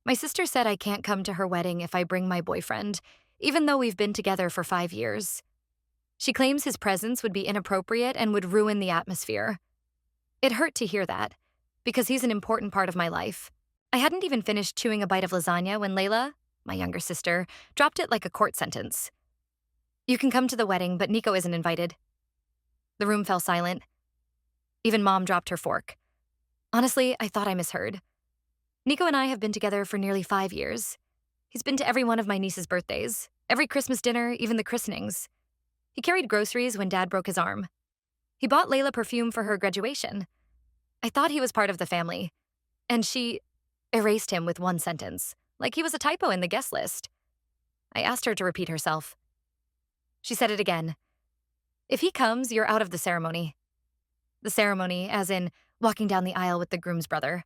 My sister said I can't come to her wedding if I bring my boyfriend, even though we've been together for 5 years. She claims his presence would be inappropriate and would ruin the atmosphere. It hurt to hear that, because he's an important part of my life. I hadn't even finished chewing a bite of lasagna when Layla, my younger sister, dropped it like a court sentence. You can come to the wedding, but Nico isn't invited. The room fell silent. Even Mom dropped her fork. Honestly, I thought I misheard. Nico and I have been together for nearly 5 years. He's been to every one of my niece's birthdays, every Christmas dinner, even the christenings. He carried groceries when Dad broke his arm. He bought Layla perfume for her graduation. I thought he was part of the family, and she erased him with one sentence, like he was a typo in the guest list. I asked her to repeat herself. She said it again. If he comes, you're out of the ceremony. The ceremony, as in walking down the aisle with the groom's brother.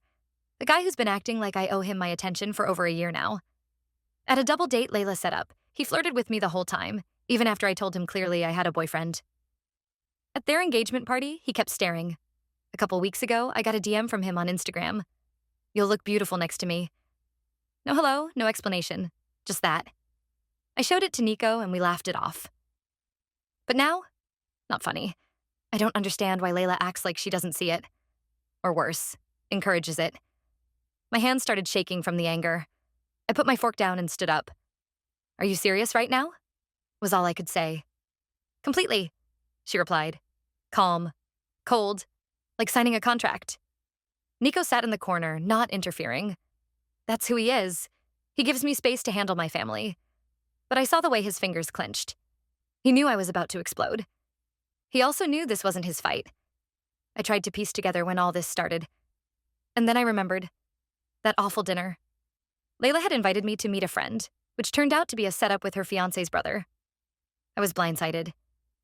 The guy who's been acting like I owe him my attention for over a year now. At a double date Layla set up, he flirted with me the whole time, even after I told him clearly I had a boyfriend. At their engagement party, he kept staring. A couple weeks ago, I got a DM from him on Instagram. You'll look beautiful next to me. No hello, no explanation. Just that. I showed it to Nico and we laughed it off. But now, not funny. I don't understand why Layla acts like she doesn't see it. Or worse, encourages it. My hands started shaking from the anger. I put my fork down and stood up. Are you serious right now? Was all I could say. Completely, she replied. Calm, cold, like signing a contract. Nico sat in the corner, not interfering. That's who he is. He gives me space to handle my family. But I saw the way his fingers clenched. He knew I was about to explode. He also knew this wasn't his fight. I tried to piece together when all this started. And then I remembered. That awful dinner. Layla had invited me to meet a friend, which turned out to be a setup with her fiancé's brother. I was blindsided.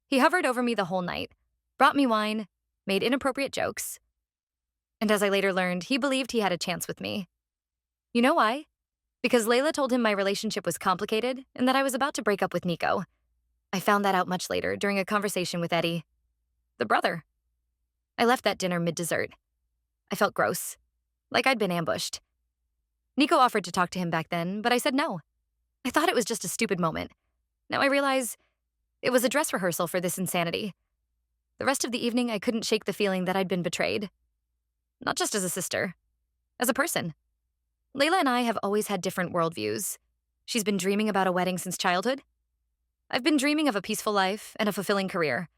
He hovered over me the whole night, brought me wine, made inappropriate jokes. And as I later learned, he believed he had a chance with me. You know why? Because Layla told him my relationship was complicated and that I was about to break up with Nico. I found that out much later during a conversation with Eddie, the brother. I left that dinner mid-dessert. I felt gross, like I'd been ambushed. Nico offered to talk to him back then, but I said no. I thought it was just a stupid moment. Now I realize it was a dress rehearsal for this insanity. The rest of the evening, I couldn't shake the feeling that I'd been betrayed. Not just as a sister, as a person. Layla and I have always had different worldviews. She's been dreaming about a wedding since childhood. I've been dreaming of a peaceful life and a fulfilling career.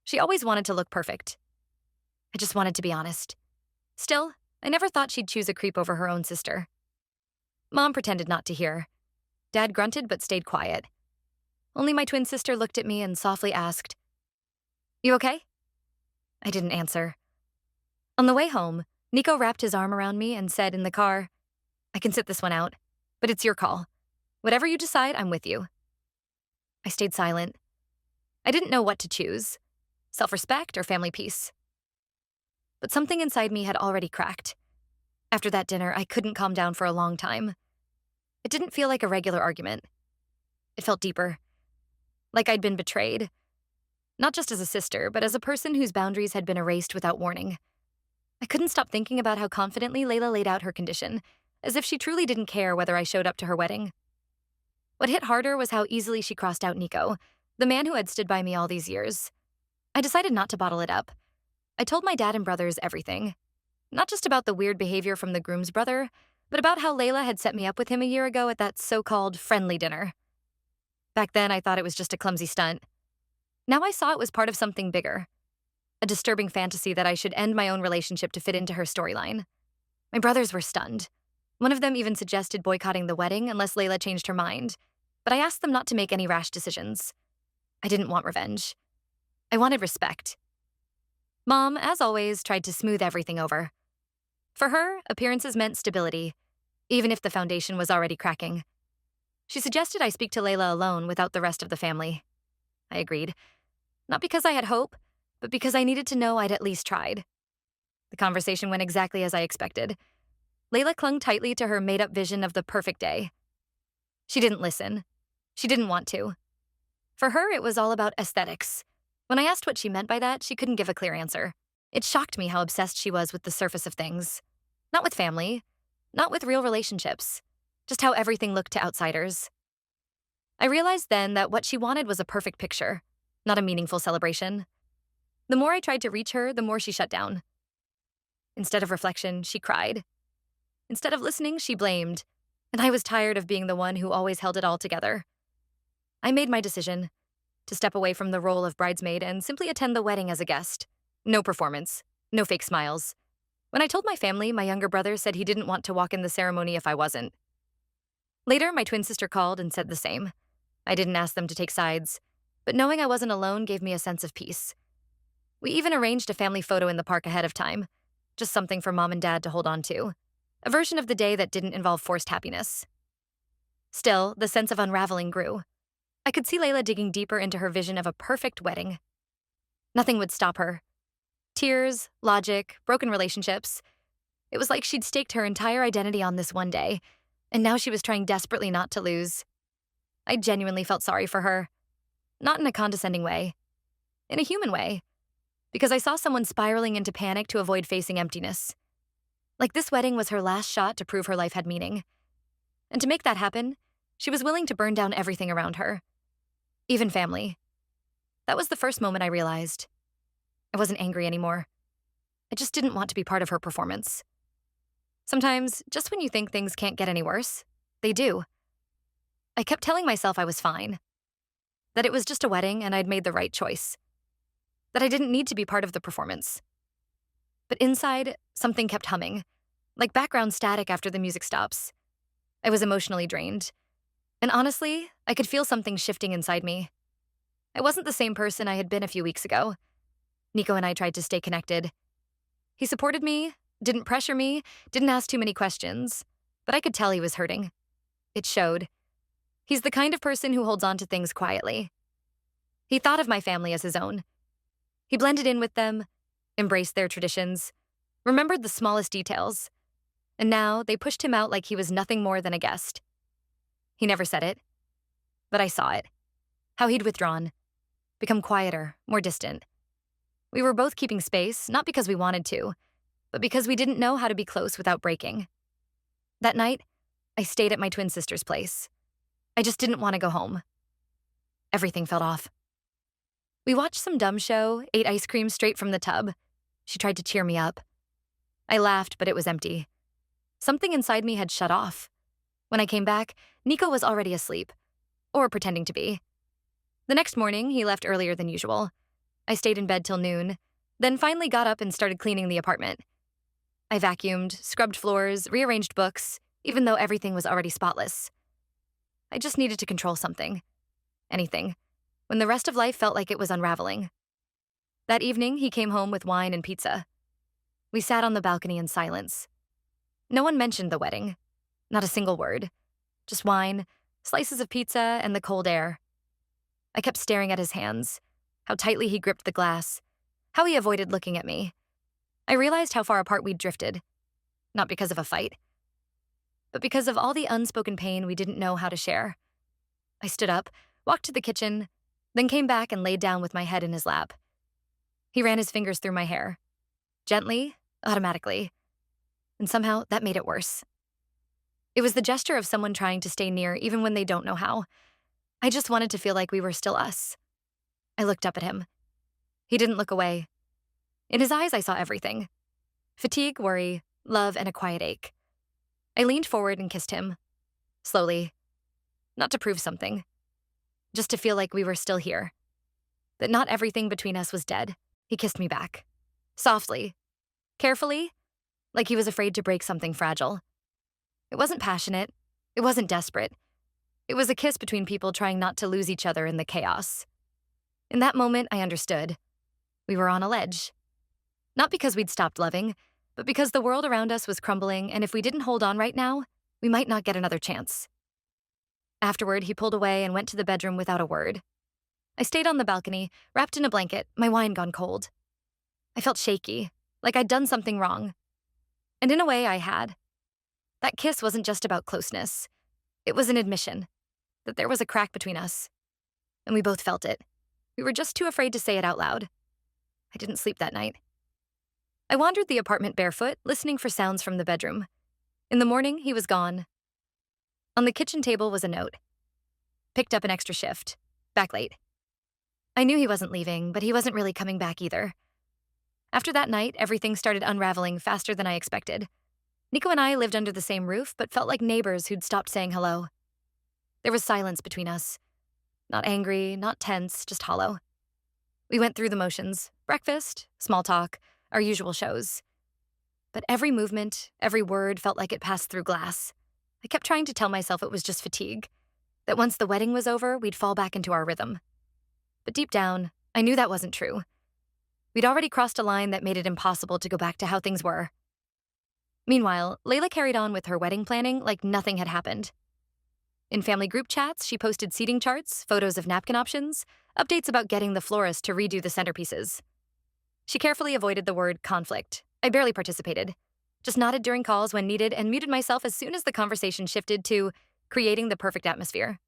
She always wanted to look perfect. I just wanted to be honest. Still, I never thought she'd choose a creep over her own sister. Mom pretended not to hear. Dad grunted but stayed quiet. Only my twin sister looked at me and softly asked, "You okay?" I didn't answer. On the way home, Nico wrapped his arm around me and said in the car, "I can sit this one out, but it's your call. Whatever you decide, I'm with you." I stayed silent. I didn't know what to choose, self-respect or family peace. But something inside me had already cracked. After that dinner, I couldn't calm down for a long time. It didn't feel like a regular argument. It felt deeper, like I'd been betrayed. Not just as a sister, but as a person whose boundaries had been erased without warning. I couldn't stop thinking about how confidently Layla laid out her condition, as if she truly didn't care whether I showed up to her wedding. What hit harder was how easily she crossed out Nico, the man who had stood by me all these years. I decided not to bottle it up. I told my dad and brothers everything. Not just about the weird behavior from the groom's brother, but about how Layla had set me up with him a year ago at that so-called friendly dinner. Back then, I thought it was just a clumsy stunt. Now I saw it was part of something bigger. A disturbing fantasy that I should end my own relationship to fit into her storyline. My brothers were stunned. One of them even suggested boycotting the wedding unless Layla changed her mind, but I asked them not to make any rash decisions. I didn't want revenge. I wanted respect. Mom, as always, tried to smooth everything over. For her, appearances meant stability, even if the foundation was already cracking. She suggested I speak to Layla alone without the rest of the family. I agreed. Not because I had hope, but because I needed to know I'd at least tried. The conversation went exactly as I expected. Layla clung tightly to her made-up vision of the perfect day. She didn't listen. She didn't want to. For her, it was all about aesthetics. When I asked what she meant by that, she couldn't give a clear answer. It shocked me how obsessed she was with the surface of things. Not with family, not with real relationships, just how everything looked to outsiders. I realized then that what she wanted was a perfect picture, not a meaningful celebration. The more I tried to reach her, the more she shut down. Instead of reflection, she cried. Instead of listening, she blamed. And I was tired of being the one who always held it all together. I made my decision to step away from the role of bridesmaid and simply attend the wedding as a guest. No performance, no fake smiles. When I told my family, my younger brother said he didn't want to walk in the ceremony if I wasn't. Later, my twin sister called and said the same. I didn't ask them to take sides, but knowing I wasn't alone gave me a sense of peace. We even arranged a family photo in the park ahead of time, just something for mom and dad to hold on to, a version of the day that didn't involve forced happiness. Still, the sense of unraveling grew. I could see Layla digging deeper into her vision of a perfect wedding. Nothing would stop her. Tears, logic, broken relationships. It was like she'd staked her entire identity on this one day, and now she was trying desperately not to lose. I genuinely felt sorry for her. Not in a condescending way. In a human way. Because I saw someone spiraling into panic to avoid facing emptiness. Like this wedding was her last shot to prove her life had meaning. And to make that happen, she was willing to burn down everything around her. Even family. That was the first moment I realized. I wasn't angry anymore. I just didn't want to be part of her performance. Sometimes, just when you think things can't get any worse, they do. I kept telling myself I was fine. That it was just a wedding and I'd made the right choice. That I didn't need to be part of the performance. But inside, something kept humming, like background static after the music stops. I was emotionally drained. And honestly, I could feel something shifting inside me. I wasn't the same person I had been a few weeks ago. Nico and I tried to stay connected. He supported me, didn't pressure me, didn't ask too many questions, but I could tell he was hurting. It showed. He's the kind of person who holds on to things quietly. He thought of my family as his own. He blended in with them, embraced their traditions, remembered the smallest details, and now they pushed him out like he was nothing more than a guest. He never said it, but I saw it. How he'd withdrawn, become quieter, more distant. We were both keeping space, not because we wanted to, but because we didn't know how to be close without breaking. That night, I stayed at my twin sister's place. I just didn't want to go home. Everything felt off. We watched some dumb show, ate ice cream straight from the tub. She tried to cheer me up. I laughed, but it was empty. Something inside me had shut off. When I came back, Nico was already asleep, or pretending to be. The next morning, he left earlier than usual. I stayed in bed till noon, then finally got up and started cleaning the apartment. I vacuumed, scrubbed floors, rearranged books, even though everything was already spotless. I just needed to control something. Anything. When the rest of life felt like it was unraveling. That evening, he came home with wine and pizza. We sat on the balcony in silence. No one mentioned the wedding. Not a single word. Just wine, slices of pizza, and the cold air. I kept staring at his hands, how tightly he gripped the glass, how he avoided looking at me. I realized how far apart we'd drifted. Not because of a fight, but because of all the unspoken pain we didn't know how to share. I stood up, walked to the kitchen, then came back and laid down with my head in his lap. He ran his fingers through my hair. Gently, automatically. And somehow, that made it worse. It was the gesture of someone trying to stay near even when they don't know how. I just wanted to feel like we were still us. I looked up at him. He didn't look away. In his eyes, I saw everything. Fatigue, worry, love, and a quiet ache. I leaned forward and kissed him. Slowly. Not to prove something. Just to feel like we were still here. That not everything between us was dead. He kissed me back. Softly. Carefully. Like he was afraid to break something fragile. It wasn't passionate. It wasn't desperate. It was a kiss between people trying not to lose each other in the chaos. In that moment, I understood. We were on a ledge. Not because we'd stopped loving, but because the world around us was crumbling, and if we didn't hold on right now, we might not get another chance. Afterward, he pulled away and went to the bedroom without a word. I stayed on the balcony, wrapped in a blanket, my wine gone cold. I felt shaky, like I'd done something wrong. And in a way, I had. That kiss wasn't just about closeness. It was an admission that there was a crack between us. And we both felt it. We were just too afraid to say it out loud. I didn't sleep that night. I wandered the apartment barefoot, listening for sounds from the bedroom. In the morning, he was gone. On the kitchen table was a note. Picked up an extra shift. Back late. I knew he wasn't leaving, but he wasn't really coming back either. After that night, everything started unraveling faster than I expected. Nico and I lived under the same roof, but felt like neighbors who'd stopped saying hello. There was silence between us. Not angry, not tense, just hollow. We went through the motions: breakfast, small talk, our usual shows. But every movement, every word felt like it passed through glass. I kept trying to tell myself it was just fatigue, that once the wedding was over, we'd fall back into our rhythm. But deep down, I knew that wasn't true. We'd already crossed a line that made it impossible to go back to how things were. Meanwhile, Layla carried on with her wedding planning like nothing had happened. In family group chats, she posted seating charts, photos of napkin options, updates about getting the florist to redo the centerpieces. She carefully avoided the word conflict. I barely participated. Just nodded during calls when needed and muted myself as soon as the conversation shifted to creating the perfect atmosphere.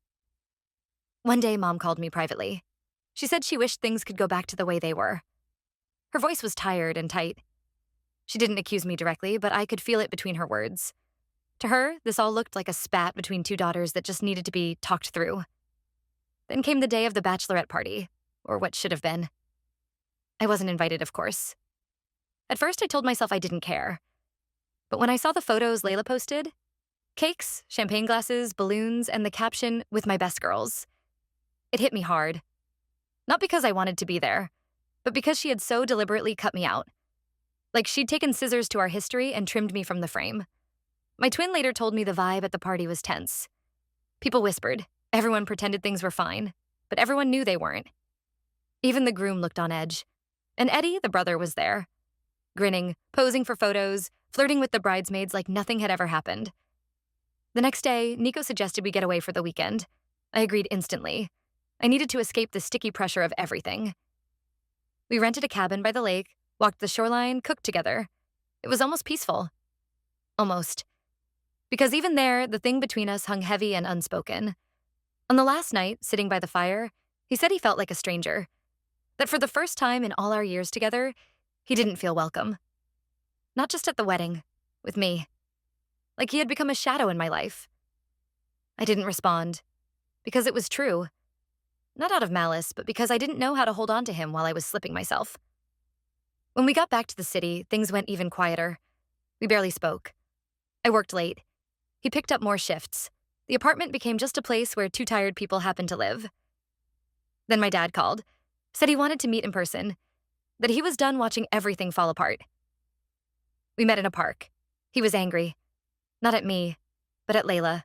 One day, Mom called me privately. She said she wished things could go back to the way they were. Her voice was tired and tight. She didn't accuse me directly, but I could feel it between her words. To her, this all looked like a spat between two daughters that just needed to be talked through. Then came the day of the bachelorette party, or what should have been. I wasn't invited, of course. At first, I told myself I didn't care. But when I saw the photos Layla posted, cakes, champagne glasses, balloons, and the caption, "With my best girls," it hit me hard. Not because I wanted to be there, but because she had so deliberately cut me out. Like she'd taken scissors to our history and trimmed me from the frame. My twin later told me the vibe at the party was tense. People whispered, everyone pretended things were fine, but everyone knew they weren't. Even the groom looked on edge. And Eddie, the brother, was there, grinning, posing for photos, flirting with the bridesmaids like nothing had ever happened. The next day, Nico suggested we get away for the weekend. I agreed instantly. I needed to escape the sticky pressure of everything. We rented a cabin by the lake, walked the shoreline, cooked together. It was almost peaceful. Almost. Because even there, the thing between us hung heavy and unspoken. On the last night, sitting by the fire, he said he felt like a stranger. That for the first time in all our years together, he didn't feel welcome. Not just at the wedding, with me. Like he had become a shadow in my life. I didn't respond, because it was true. Not out of malice, but because I didn't know how to hold on to him while I was slipping myself. When we got back to the city, things went even quieter. We barely spoke. I worked late. He picked up more shifts. The apartment became just a place where two tired people happened to live. Then my dad called, said he wanted to meet in person, that he was done watching everything fall apart. We met in a park. He was angry. Not at me, but at Layla.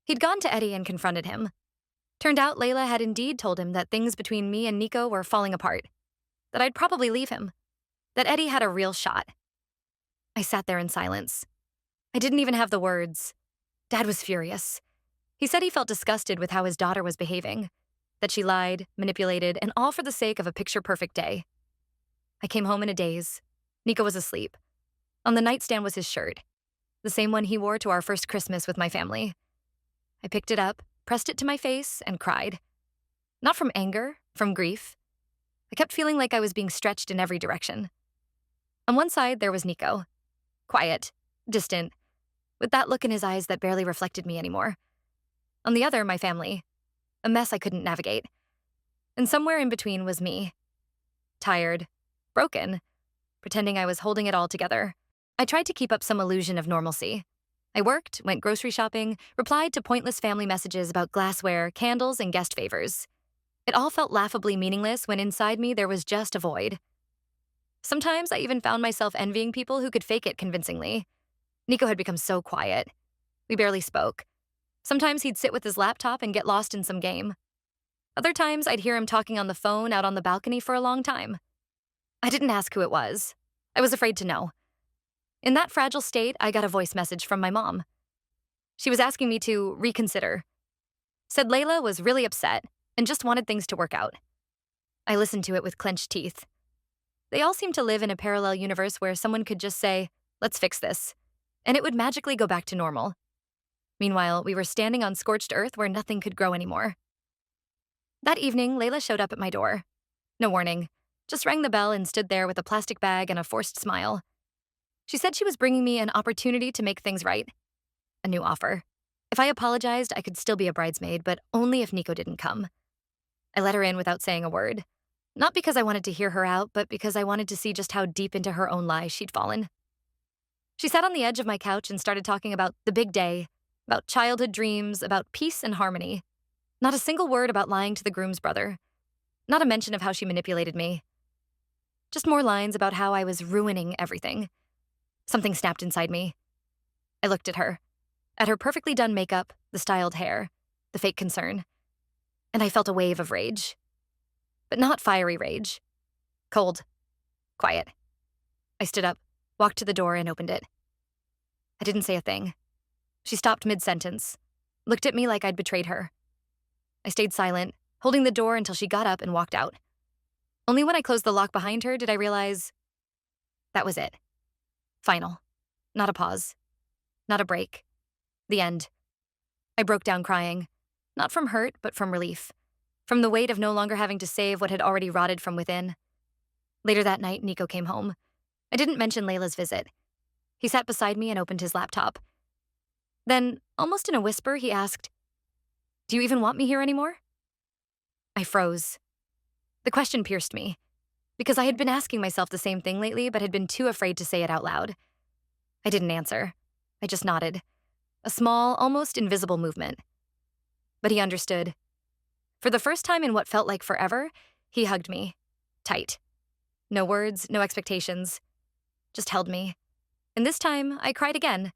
He'd gone to Eddie and confronted him. Turned out Layla had indeed told him that things between me and Nico were falling apart, that I'd probably leave him, that Eddie had a real shot. I sat there in silence. I didn't even have the words. Dad was furious. He said he felt disgusted with how his daughter was behaving, that she lied, manipulated, and all for the sake of a picture-perfect day. I came home in a daze. Nico was asleep. On the nightstand was his shirt, the same one he wore to our first Christmas with my family. I picked it up, pressed it to my face, and cried. Not from anger, from grief. I kept feeling like I was being stretched in every direction. On one side, there was Nico. Quiet, distant, with that look in his eyes that barely reflected me anymore. On the other, my family. A mess I couldn't navigate. And somewhere in between was me. Tired, broken, pretending I was holding it all together. I tried to keep up some illusion of normalcy. I worked, went grocery shopping, replied to pointless family messages about glassware, candles, and guest favors. It all felt laughably meaningless when inside me there was just a void. Sometimes I even found myself envying people who could fake it convincingly. Nico had become so quiet. We barely spoke. Sometimes he'd sit with his laptop and get lost in some game. Other times I'd hear him talking on the phone out on the balcony for a long time. I didn't ask who it was. I was afraid to know. In that fragile state, I got a voice message from my mom. She was asking me to reconsider. Said Layla was really upset and just wanted things to work out. I listened to it with clenched teeth. They all seemed to live in a parallel universe where someone could just say, "Let's fix this," and it would magically go back to normal. Meanwhile, we were standing on scorched earth where nothing could grow anymore. That evening, Layla showed up at my door. No warning, just rang the bell and stood there with a plastic bag and a forced smile. She said she was bringing me an opportunity to make things right, a new offer. If I apologized, I could still be a bridesmaid, but only if Nico didn't come. I let her in without saying a word. Not because I wanted to hear her out, but because I wanted to see just how deep into her own lies she'd fallen. She sat on the edge of my couch and started talking about the big day, about childhood dreams, about peace and harmony. Not a single word about lying to the groom's brother. Not a mention of how she manipulated me. Just more lines about how I was ruining everything. Something snapped inside me. I looked at her perfectly done makeup, the styled hair, the fake concern, and I felt a wave of rage. But not fiery rage. Cold. Quiet. I stood up, walked to the door, and opened it. I didn't say a thing. She stopped mid-sentence, looked at me like I'd betrayed her. I stayed silent, holding the door until she got up and walked out. Only when I closed the lock behind her did I realize that was it. Final. Not a pause. Not a break. The end. I broke down crying, not from hurt, but from relief. From the weight of no longer having to save what had already rotted from within. Later that night, Nico came home. I didn't mention Layla's visit. He sat beside me and opened his laptop. Then, almost in a whisper, he asked, "Do you even want me here anymore?" I froze. The question pierced me, because I had been asking myself the same thing lately, but had been too afraid to say it out loud. I didn't answer. I just nodded. A small, almost invisible movement. But he understood. For the first time in what felt like forever, he hugged me. Tight. No words, no expectations. Just held me. And this time, I cried again.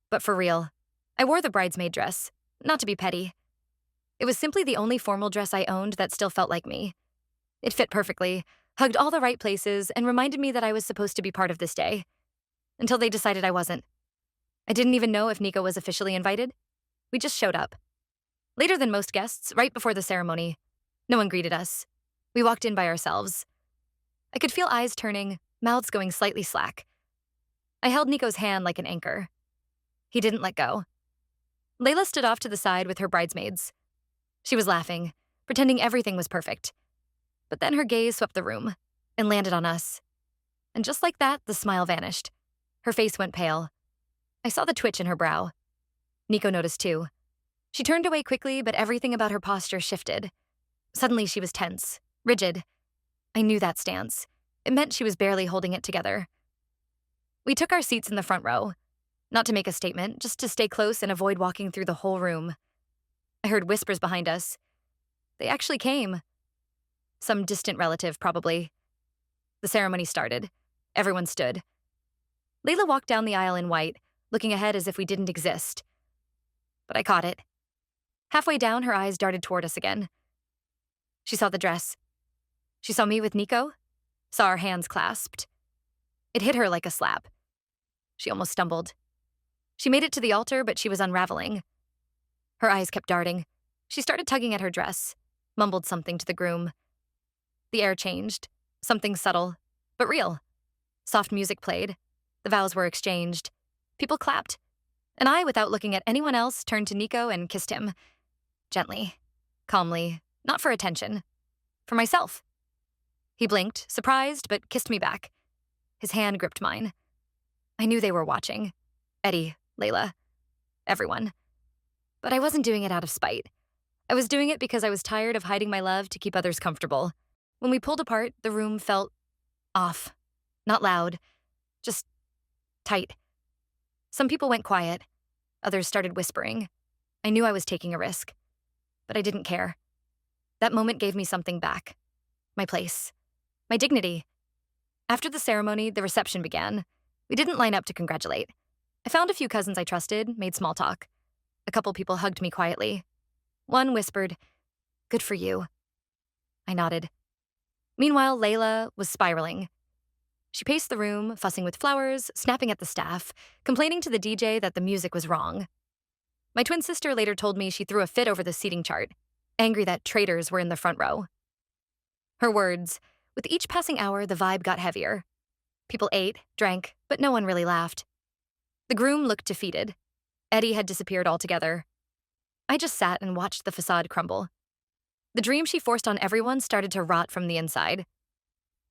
But for real. I wore the bridesmaid dress, not to be petty. It was simply the only formal dress I owned that still felt like me. It fit perfectly, hugged all the right places, and reminded me that I was supposed to be part of this day. Until they decided I wasn't. I didn't even know if Nico was officially invited. We just showed up. Later than most guests, right before the ceremony. No one greeted us. We walked in by ourselves. I could feel eyes turning, mouths going slightly slack. I held Nico's hand like an anchor. He didn't let go. Layla stood off to the side with her bridesmaids. She was laughing, pretending everything was perfect. But then her gaze swept the room and landed on us. And just like that, the smile vanished. Her face went pale. I saw the twitch in her brow. Nico noticed too. She turned away quickly, but everything about her posture shifted. Suddenly she was tense, rigid. I knew that stance. It meant she was barely holding it together. We took our seats in the front row. Not to make a statement, just to stay close and avoid walking through the whole room. I heard whispers behind us. They actually came. Some distant relative, probably. The ceremony started. Everyone stood. Layla walked down the aisle in white, looking ahead as if we didn't exist. But I caught it. Halfway down, her eyes darted toward us again. She saw the dress. She saw me with Nico, saw our hands clasped. It hit her like a slap. She almost stumbled. She made it to the altar, but she was unraveling. Her eyes kept darting. She started tugging at her dress, mumbled something to the groom. The air changed, something subtle, but real. Soft music played. The vows were exchanged. People clapped. And I, without looking at anyone else, turned to Nico and kissed him. Gently, calmly, not for attention. For myself. He blinked, surprised, but kissed me back. His hand gripped mine. I knew they were watching. Eddie, Layla, everyone. But I wasn't doing it out of spite. I was doing it because I was tired of hiding my love to keep others comfortable. When we pulled apart, the room felt off. Not loud, just tight. Some people went quiet. Others started whispering. I knew I was taking a risk, but I didn't care. That moment gave me something back. My place. My dignity. After the ceremony, the reception began. We didn't line up to congratulate. I found a few cousins I trusted, made small talk. A couple people hugged me quietly. One whispered, "Good for you." I nodded. Meanwhile, Layla was spiraling. She paced the room, fussing with flowers, snapping at the staff, complaining to the DJ that the music was wrong. My twin sister later told me she threw a fit over the seating chart, angry that traitors were in the front row. Her words, with each passing hour, the vibe got heavier. People ate, drank, but no one really laughed. The groom looked defeated. Eddie had disappeared altogether. I just sat and watched the facade crumble. The dream she forced on everyone started to rot from the inside.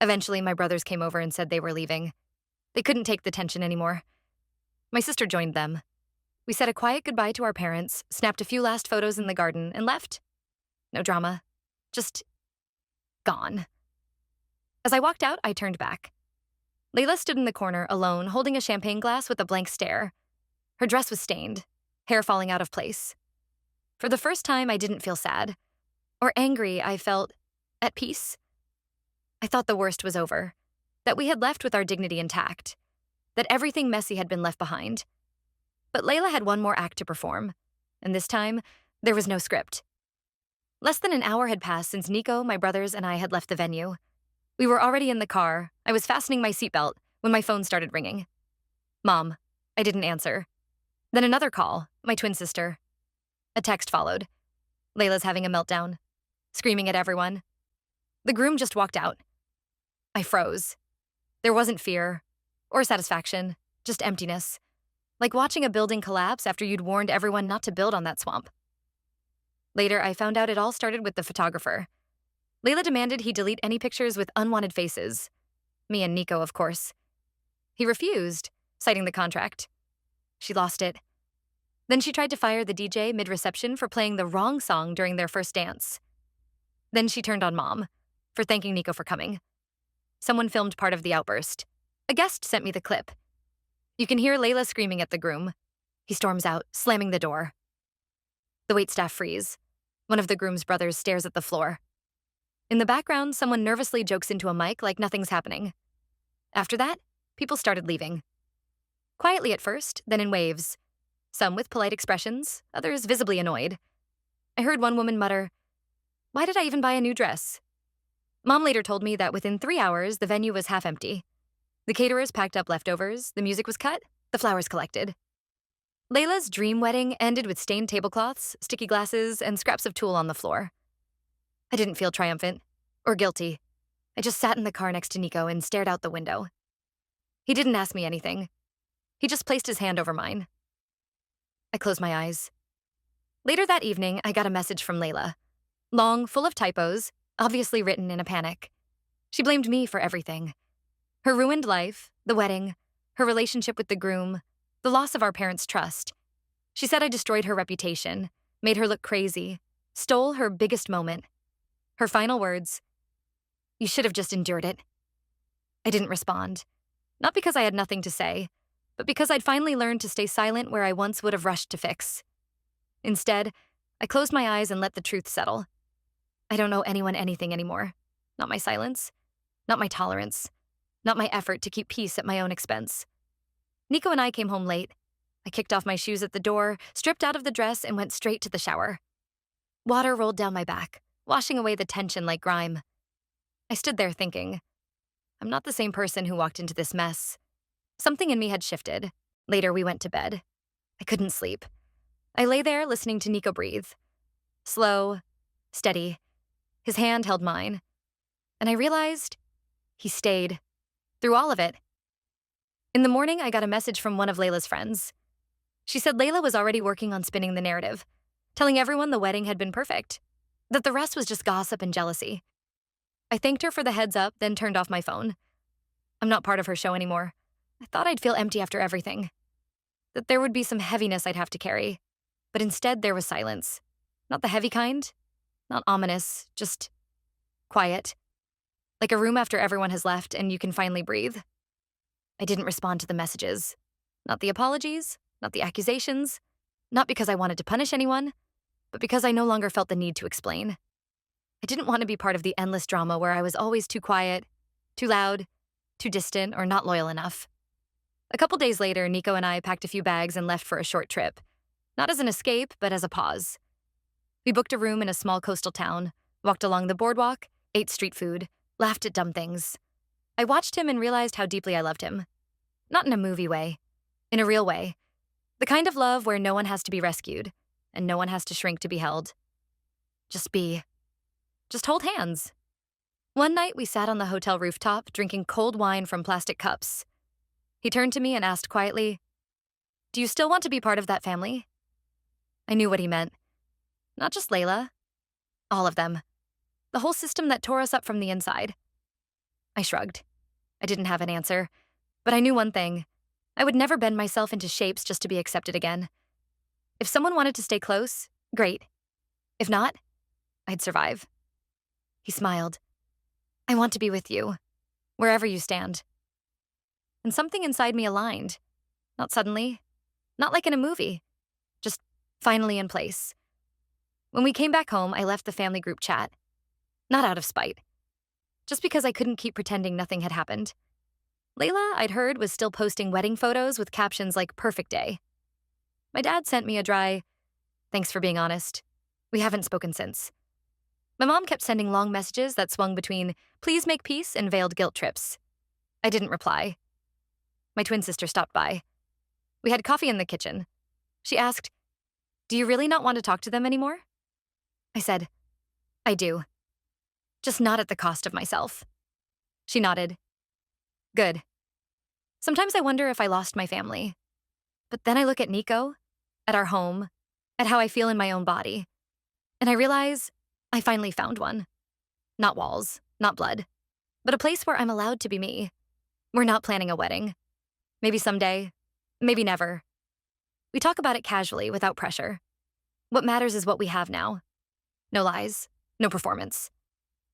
Eventually, my brothers came over and said they were leaving. They couldn't take the tension anymore. My sister joined them. We said a quiet goodbye to our parents, snapped a few last photos in the garden, and left. No drama. Just gone. As I walked out, I turned back. Layla stood in the corner, alone, holding a champagne glass with a blank stare. Her dress was stained, hair falling out of place. For the first time, I didn't feel sad. Or angry, I felt at peace. I thought the worst was over, that we had left with our dignity intact, that everything messy had been left behind. But Layla had one more act to perform, and this time, there was no script. Less than an hour had passed since Nico, my brothers, and I had left the venue. We were already in the car. I was fastening my seatbelt when my phone started ringing. Mom. I didn't answer. Then another call, my twin sister. A text followed. Layla's having a meltdown, screaming at everyone. The groom just walked out. I froze. There wasn't fear or satisfaction, just emptiness. Like watching a building collapse after you'd warned everyone not to build on that swamp. Later, I found out it all started with the photographer. Layla demanded he delete any pictures with unwanted faces. Me and Nico, of course. He refused, citing the contract. She lost it. Then she tried to fire the DJ mid-reception for playing the wrong song during their first dance. Then she turned on Mom for thanking Nico for coming. Someone filmed part of the outburst. A guest sent me the clip. You can hear Layla screaming at the groom. He storms out, slamming the door. The waitstaff freeze. One of the groom's brothers stares at the floor. In the background, someone nervously jokes into a mic like nothing's happening. After that, people started leaving. Quietly at first, then in waves. Some with polite expressions, others visibly annoyed. I heard one woman mutter, "Why did I even buy a new dress?" Mom later told me that within 3 hours, the venue was half empty. The caterers packed up leftovers, the music was cut, the flowers collected. Layla's dream wedding ended with stained tablecloths, sticky glasses, and scraps of tulle on the floor. I didn't feel triumphant or guilty. I just sat in the car next to Nico and stared out the window. He didn't ask me anything. He just placed his hand over mine. I closed my eyes. Later that evening, I got a message from Layla. Long, full of typos, obviously written in a panic. She blamed me for everything. Her ruined life, the wedding, her relationship with the groom, the loss of our parents' trust. She said I destroyed her reputation, made her look crazy, stole her biggest moment. Her final words, "You should have just endured it." I didn't respond. Not because I had nothing to say, but because I'd finally learned to stay silent where I once would have rushed to fix. Instead, I closed my eyes and let the truth settle. I don't owe anyone anything anymore. Not my silence, not my tolerance, not my effort to keep peace at my own expense. Nico and I came home late. I kicked off my shoes at the door, stripped out of the dress, and went straight to the shower. Water rolled down my back, washing away the tension like grime. I stood there thinking, I'm not the same person who walked into this mess. Something in me had shifted. Later, we went to bed. I couldn't sleep. I lay there listening to Nico breathe. Slow, steady. His hand held mine. And I realized he stayed through all of it. In the morning, I got a message from one of Layla's friends. She said Layla was already working on spinning the narrative, telling everyone the wedding had been perfect, that the rest was just gossip and jealousy. I thanked her for the heads up, then turned off my phone. I'm not part of her show anymore. I thought I'd feel empty after everything, that there would be some heaviness I'd have to carry. But instead, there was silence. Not the heavy kind, not ominous, just quiet. Like a room after everyone has left and you can finally breathe. I didn't respond to the messages. Not the apologies, not the accusations, not because I wanted to punish anyone, but because I no longer felt the need to explain. I didn't want to be part of the endless drama where I was always too quiet, too loud, too distant, or not loyal enough. A couple days later, Nico and I packed a few bags and left for a short trip. Not as an escape, but as a pause. We booked a room in a small coastal town, walked along the boardwalk, ate street food, laughed at dumb things. I watched him and realized how deeply I loved him. Not in a movie way, in a real way. The kind of love where no one has to be rescued, and no one has to shrink to be held. Just be. Just hold hands. One night, we sat on the hotel rooftop, drinking cold wine from plastic cups. He turned to me and asked quietly, "Do you still want to be part of that family?" I knew what he meant. Not just Layla. All of them. The whole system that tore us up from the inside. I shrugged. I didn't have an answer. But I knew one thing. I would never bend myself into shapes just to be accepted again. If someone wanted to stay close, great. If not, I'd survive. He smiled. I want to be with you, wherever you stand. And something inside me aligned. Not suddenly, not like in a movie, just finally in place. When we came back home, I left the family group chat. Not out of spite, just because I couldn't keep pretending nothing had happened. Layla, I'd heard, was still posting wedding photos with captions like perfect day. My dad sent me a dry, thanks for being honest. We haven't spoken since. My mom kept sending long messages that swung between please make peace and veiled guilt trips. I didn't reply. My twin sister stopped by. We had coffee in the kitchen. She asked, do you really not want to talk to them anymore? I said, I do. Just not at the cost of myself. She nodded. Good. Sometimes I wonder if I lost my family. But then I look at Nico, at our home, at how I feel in my own body, and I realize I finally found one. Not walls, not blood, but a place where I'm allowed to be me. We're not planning a wedding. Maybe someday, maybe never. We talk about it casually, without pressure. What matters is what we have now. No lies, no performance.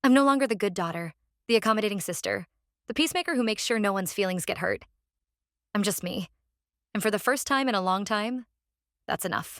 I'm no longer the good daughter, the accommodating sister, the peacemaker who makes sure no one's feelings get hurt. I'm just me. And for the first time in a long time, that's enough.